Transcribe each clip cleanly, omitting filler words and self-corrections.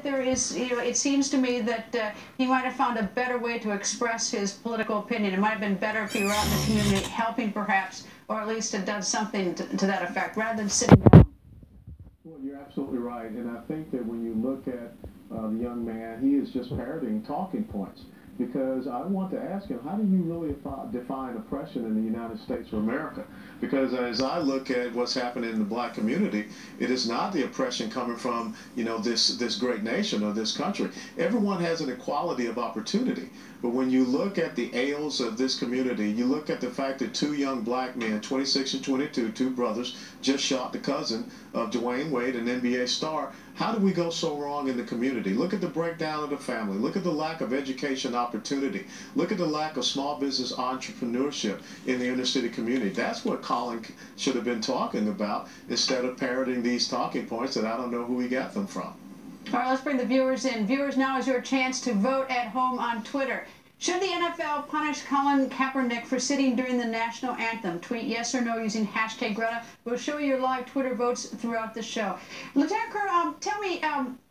there is, it seems to me that he might have found a better way to express his political opinion. It might have been better if he were out in the community helping, perhaps, or at least had done something to that effect, rather than sitting down. Well, you're absolutely right, and I think that when you look at the young man, he is just parroting talking points. Because I want to ask him, how do you really define oppression in the United States of America? Because as I look at what's happening in the black community, it is not the oppression coming from, this great nation or this country. Everyone has an equality of opportunity. But when you look at the ails of this community, you look at the fact that two young black men, 26 and 22, two brothers, just shot the cousin of Dwayne Wade, an NBA star. How do we go so wrong in the community? Look at the breakdown of the family. Look at the lack of education opportunity. Look at the lack of small business entrepreneurship in the inner city community. That's what Colin should have been talking about instead of parroting these talking points that I don't know who he got them from. All right, let's bring the viewers in. Viewers, now is your chance to vote at home on Twitter. Should the NFL punish Colin Kaepernick for sitting during the national anthem? Tweet yes or no using hashtag Greta. We'll show you your live Twitter votes throughout the show. Lieutenant Colonel, tell me,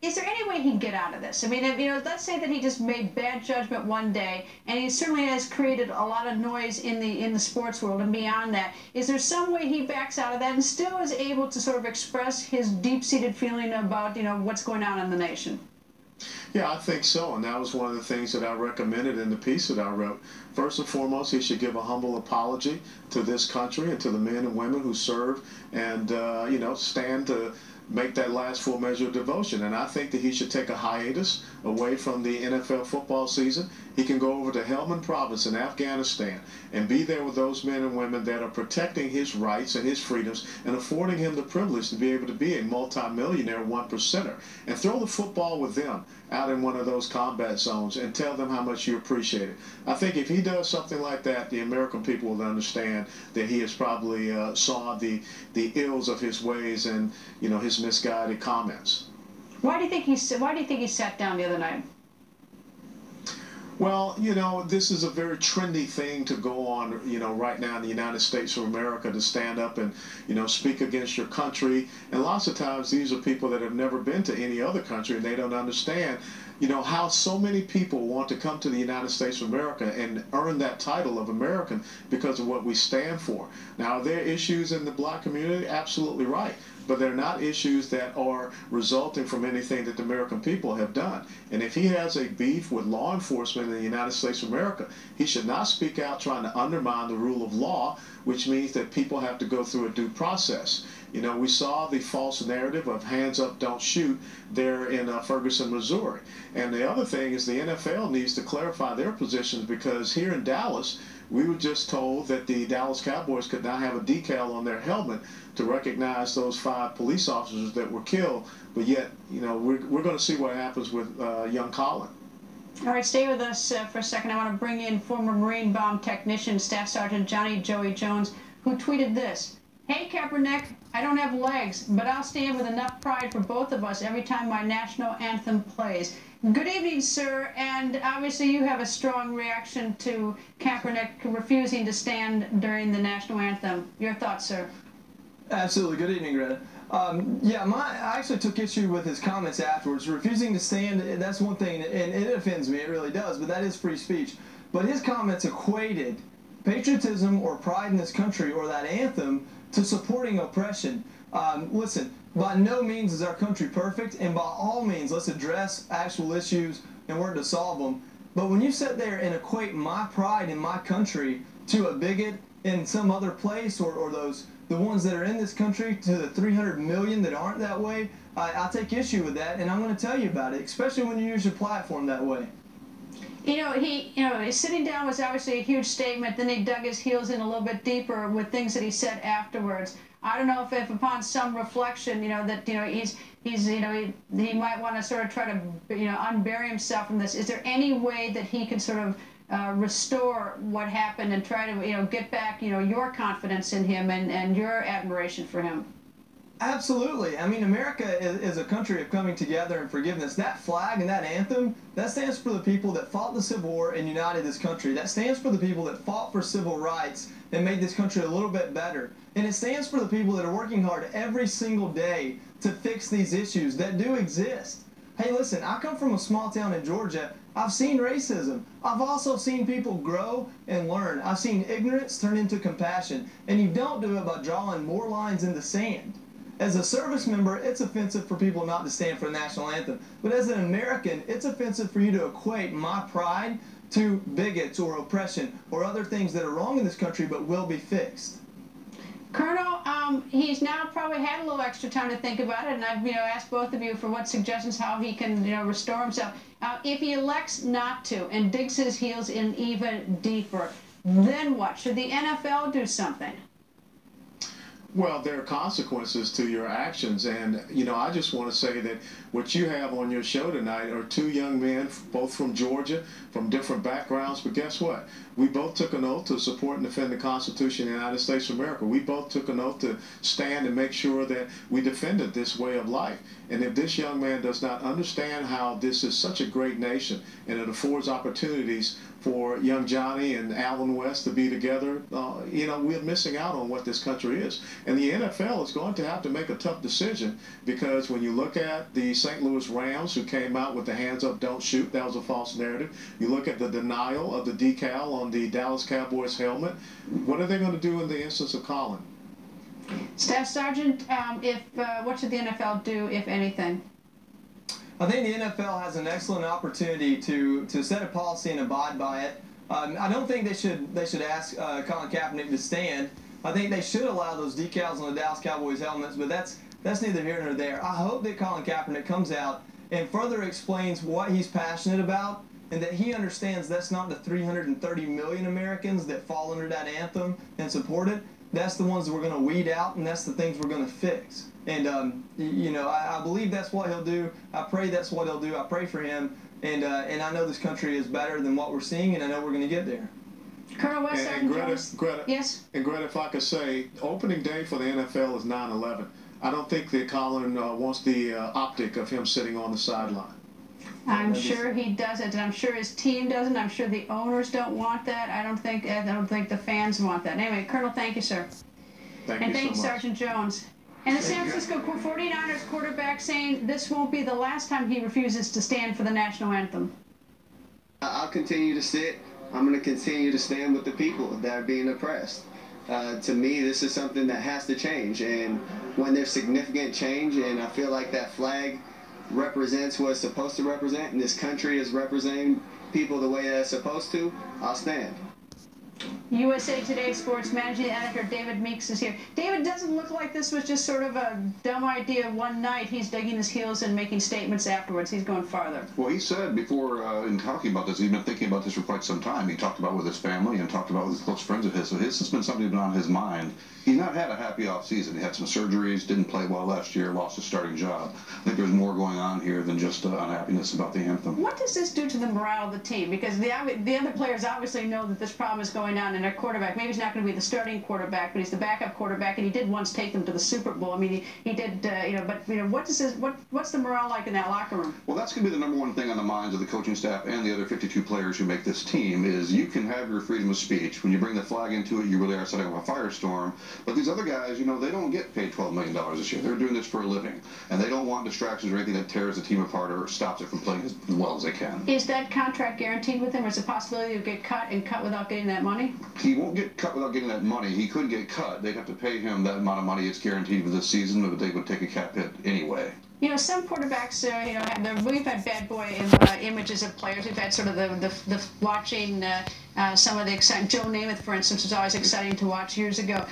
is there any way he'd get out of this? I mean, let's say that he just made bad judgment one day, and he certainly has created a lot of noise in the sports world and beyond that. Is there some way he backs out of that and still is able to sort of express his deep-seated feeling about, what's going on in the nation? Yeah, I think so, and that was one of the things that I recommended in the piece that I wrote. First and foremost, he should give a humble apology to this country and to the men and women who serve and, stand to make that last full measure of devotion. And I think that he should take a hiatus away from the NFL football season. He can go over to Helmand Province in Afghanistan and be there with those men and women that are protecting his rights and his freedoms and affording him the privilege to be able to be a multimillionaire one percenter. And throw the football with them out in one of those combat zones and tell them how much you appreciate it. I think if he does something like that, the American people will understand that he has probably saw the ills of his ways and his misguided comments. Why do you think he sat down the other night? Well, this is a very trendy thing to go on, right now in the United States of America, to stand up and, speak against your country. And lots of times these are people that have never been to any other country and they don't understand, how so many people want to come to the United States of America and earn that title of American because of what we stand for. Now, are there issues in the black community? Absolutely right. But they're not issues that are resulting from anything that the American people have done. And if he has a beef with law enforcement in the United States of America, he should not speak out trying to undermine the rule of law, which means that people have to go through a due process. We saw the false narrative of hands up, don't shoot there in Ferguson, Missouri. And the other thing is the NFL needs to clarify their positions, because here in Dallas, we were just told that the Dallas Cowboys could now have a decal on their helmet to recognize those 5 police officers that were killed. But yet, we're going to see what happens with young Colin. All right, stay with us for a second. I want to bring in former Marine bomb technician, Staff Sergeant Johnny Joey Jones, who tweeted this. Hey, Kaepernick, I don't have legs, but I'll stand with enough pride for both of us every time my national anthem plays. Good evening, sir, and obviously you have a strong reaction to Kaepernick refusing to stand during the national anthem. Your thoughts, sir? Absolutely. Good evening, Greta. I actually took issue with his comments afterwards. Refusing to stand, that's one thing, and it offends me, it really does, but that is free speech. But his comments equated patriotism or pride in this country or that anthem to supporting oppression. Listen, by no means is our country perfect, and by all means, let's address actual issues and work to solve them. But when you sit there and equate my pride in my country to a bigot in some other place, or the ones that are in this country to the 300 million that aren't that way, I take issue with that, and I'm going to tell you about it, especially when you use your platform that way. His sitting down was obviously a huge statement. Then he dug his heels in a little bit deeper with things that he said afterwards. I don't know if upon some reflection, he might want to sort of try to, unbury himself from this. Is there any way that he can sort of restore what happened and try to, get back, your confidence in him and your admiration for him? Absolutely. I mean, America is a country of coming together and forgiveness. That flag and that anthem, that stands for the people that fought the Civil War and united this country. That stands for the people that fought for civil rights and made this country a little bit better. And it stands for the people that are working hard every single day to fix these issues that do exist. Hey, listen, I come from a small town in Georgia. I've seen racism. I've also seen people grow and learn. I've seen ignorance turn into compassion. And you don't do it by drawing more lines in the sand. As a service member, it's offensive for people not to stand for the national anthem. But as an American, it's offensive for you to equate my pride to bigots or oppression or other things that are wrong in this country but will be fixed. Colonel, he's now probably had a little extra time to think about it, and I've asked both of you for what suggestions how he can restore himself. If he elects not to and digs his heels in even deeper, then what? Should the NFL do something? Well, there are consequences to your actions, and I just want to say that what you have on your show tonight are two young men, both from Georgia, from different backgrounds, but guess what? We both took an oath to support and defend the Constitution of the United States of America. We both took an oath to stand and make sure that we defended this way of life. And if this young man does not understand how this is such a great nation and it affords opportunities for young Johnny and Alvin West to be together, we're missing out on what this country is. And the NFL is going to have to make a tough decision, because when you look at the St. Louis Rams, who came out with the hands up, don't shoot, that was a false narrative. You look at the denial of the decal on the Dallas Cowboys helmet. What are they going to do in the instance of Colin? Staff Sergeant, what should the NFL do, if anything? I think the NFL has an excellent opportunity to set a policy and abide by it. I don't think they should ask Colin Kaepernick to stand. I think they should allow those decals on the Dallas Cowboys helmets, but that's neither here nor there. I hope that Colin Kaepernick comes out and further explains what he's passionate about, and that he understands that's not the 330 million Americans that fall under that anthem and support it. That's the ones that we're going to weed out, and that's the things we're going to fix. And, I believe that's what he'll do. I pray that's what he'll do. I pray for him. And I know this country is better than what we're seeing, and I know we're going to get there. Colonel West, and Greta, yes? And Greta, if I could say, opening day for the NFL is 9/11. I don't think that Colin wants the optic of him sitting on the sideline. I'm sure he doesn't, and I'm sure his team doesn't. I'm sure the owners don't want that. I don't think the fans want that. Anyway, Colonel, thank you, sir. Thank you so much. Sergeant Jones. And the San Francisco 49ers quarterback saying this won't be the last time he refuses to stand for the national anthem. I'll continue to sit. I'm going to continue to stand with the people that are being oppressed. To me, this is something that has to change. And when there's significant change, and I feel like that flag represents what it's supposed to represent, and this country is representing people the way that it's supposed to, I'll stand. USA Today Sports Managing Editor David Meeks is here. David, doesn't look like this was just sort of a dumb idea one night. He's digging his heels and making statements afterwards. He's going farther. Well, he said before, in talking about this, he's been thinking about this for quite some time. He talked about with his family and talked about with his close friends of his. So this has been something that's been on his mind. He's not had a happy off-season. He had some surgeries, didn't play well last year, lost his starting job. I think there's more going on here than just unhappiness about the anthem. What does this do to the morale of the team? Because the other players obviously know that this problem is going on, and their quarterback, maybe he's not going to be the starting quarterback, but he's the backup quarterback, and he did once take them to the Super Bowl. I mean, he did, what's the morale like in that locker room? Well, that's going to be the number one thing on the minds of the coaching staff and the other 52 players who make this team is you can have your freedom of speech. When you bring the flag into it, you really are setting up a firestorm. But these other guys, they don't get paid $12 million this year. They're doing this for a living. And they don't want distractions or anything that tears the team apart or stops it from playing as well as they can. Is that contract guaranteed with him, or is it a possibility he'll get cut and cut without getting that money? He won't get cut without getting that money. He could get cut. They'd have to pay him that amount of money. It's guaranteed for this season, but they would take a cap hit anyway. Some quarterbacks, we've had bad boy images of players. We've had sort of the watching some of the exciting. Joe Namath, for instance, was always exciting to watch years ago.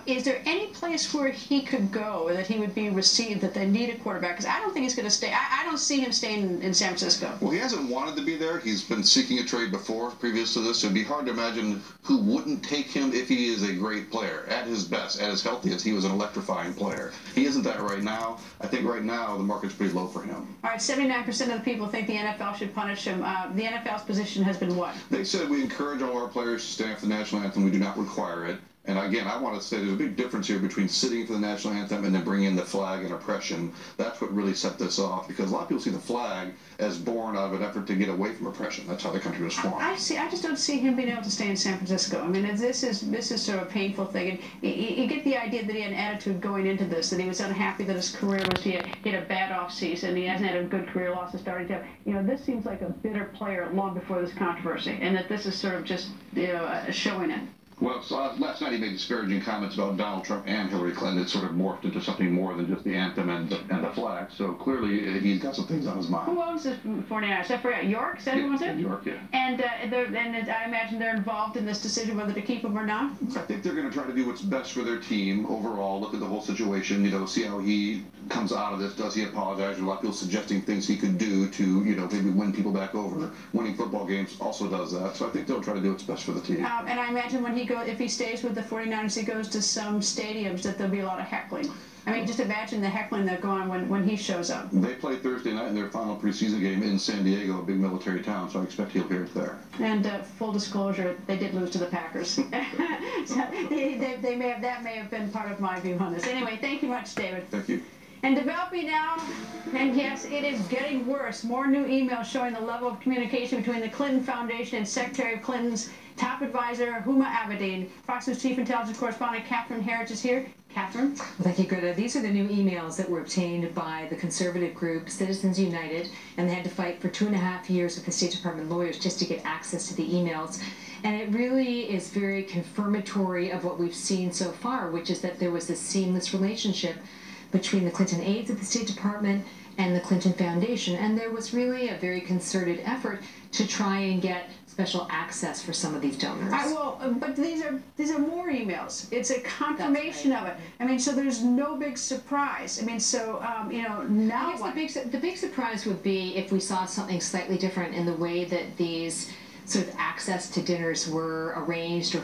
Is there any place where he could go that he would be received, that they need a quarterback? Because I don't think he's going to stay. I don't see him staying in San Francisco. Well, he hasn't wanted to be there. He's been seeking a trade before, previous to this. It'd be hard to imagine who wouldn't take him if he is a great player. At his best, at his healthiest, he was an electrifying player. He isn't that right now. I think right now the market's pretty low for him. All right, 79% of the people think the NFL should punish him. The NFL's position has been what? They said we encourage all our players to stand for the national anthem. We do not require it. And again, I want to say there's a big difference here between sitting for the national anthem and then bringing in the flag and oppression. That's what really set this off, because a lot of people see the flag as born out of an effort to get away from oppression. That's how the country was formed. I just don't see him being able to stay in San Francisco. I mean, this is sort of a painful thing. And you get the idea that he had an attitude going into this, that he was unhappy that his career was, he had a bad off season, he hasn't had a good career, lost his starting job. You know, this seems like a bitter player long before this controversy, and that this is sort of just, you know, showing it. Well, so last night he made disparaging comments about Donald Trump and Hillary Clinton. It sort of morphed into something more than just the anthem and the flag. So clearly he's got some things on his mind. Who owns this 49ers? I forgot. York? Is that who owns it? York, yeah. And I imagine they're involved in this decision whether to keep him or not? I think they're going to try to do what's best for their team overall, look at the whole situation, you know, see how he comes out of this. Does he apologize? There's a lot of people suggesting things he could do to, you know, maybe win people back over. Winning football games also does that. So I think they'll try to do what's best for the team. And I imagine when if he stays with the 49ers, he goes to some stadiums, that there'll be a lot of heckling. I mean, just imagine the heckling that go on when he shows up. They play Thursday night in their final preseason game in San Diego, a big military town, so I expect he'll hear it there. And full disclosure, they did lose to the Packers. So that may have been part of my view on this. Anyway, thank you much, David. Thank you. And developing now, and yes, it is getting worse. More new emails showing the level of communication between the Clinton Foundation and Secretary of Clinton's top advisor, Huma Abedin. Fox News Chief Intelligence Correspondent Catherine Harris is here. Catherine? Well, thank you, Greta. These are the new emails that were obtained by the conservative group Citizens United, and they had to fight for 2.5 years with the State Department lawyers just to get access to the emails. And it really is very confirmatory of what we've seen so far, which is that there was this seamless relationship between the Clinton aides at the State Department and the Clinton Foundation. And there was really a very concerted effort to try and get special access for some of these donors. But these are more emails. It's a confirmation of it. I mean, so there's no big surprise. I mean, so you know, now I guess the big surprise would be if we saw something slightly different in the way that these sort of access to dinners were arranged, or